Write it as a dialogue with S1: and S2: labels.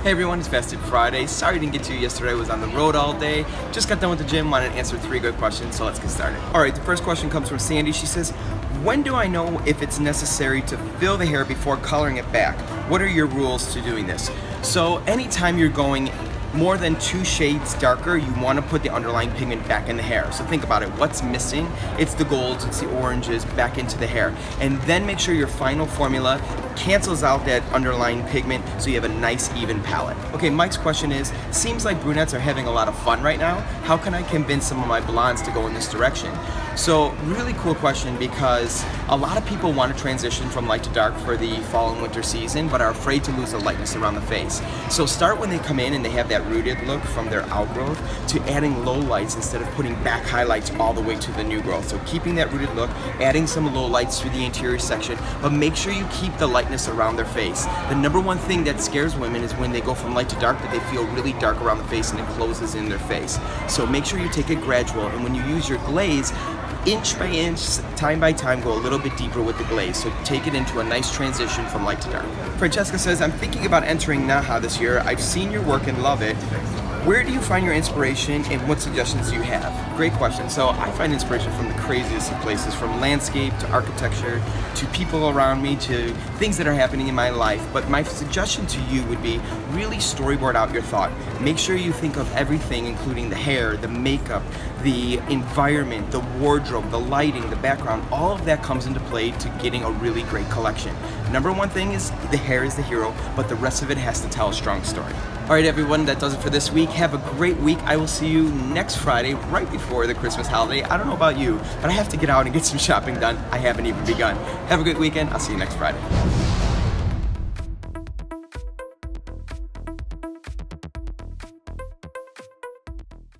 S1: Hey everyone, it's Fasted Friday. Sorry I didn't get to you yesterday. I was on the road all day. Just got done with the gym, wanted to answer 3 good questions, so let's get started. Alright, the first question comes from Sandy. She says, when do I know if it's necessary to fill the hair before coloring it back? What are your rules to doing this? So anytime you're going more than 2 shades darker, you want to put the underlying pigment back in the hair. So think about it, what's missing? It's the golds, it's the oranges back into the hair. And then make sure your final formula cancels out that underlying pigment so you have a nice even palette. Okay, Mike's question is, seems like brunettes are having a lot of fun right now. How can I convince some of my blondes to go in this direction? So really cool question, because a lot of people want to transition from light to dark for the fall and winter season, but are afraid to lose the lightness around the face. So start when they come in and they have that rooted look from their outgrowth to adding low lights instead of putting back highlights all the way to the new growth. So keeping that rooted look, adding some low lights through the interior section, but make sure you keep the lightness around their face. The number one thing that scares women is when they go from light to dark that they feel really dark around the face and it closes in their face. So make sure you take it gradual, and when you use your glaze, inch by inch, time by time, go a little bit deeper with the glaze. So take it into a nice transition from light to dark. Francesca says, I'm thinking about entering NAHA this year. I've seen your work and love it. Where do you find your inspiration and what suggestions do you have? Great question. So I find inspiration from the craziest of places, from landscape to architecture to people around me to things that are happening in my life. But my suggestion to you would be really storyboard out your thought. Make sure you think of everything, including the hair, the makeup, the environment, the wardrobe, the lighting, the background. All of that comes into play to getting a really great collection. Number one thing is the hair is the hero, but the rest of it has to tell a strong story. All right, everyone, that does it for this week. Have a great week. I will see you next Friday, right before the Christmas holiday. I don't know about you, but I have to get out and get some shopping done. I haven't even begun. Have a good weekend. I'll see you next Friday.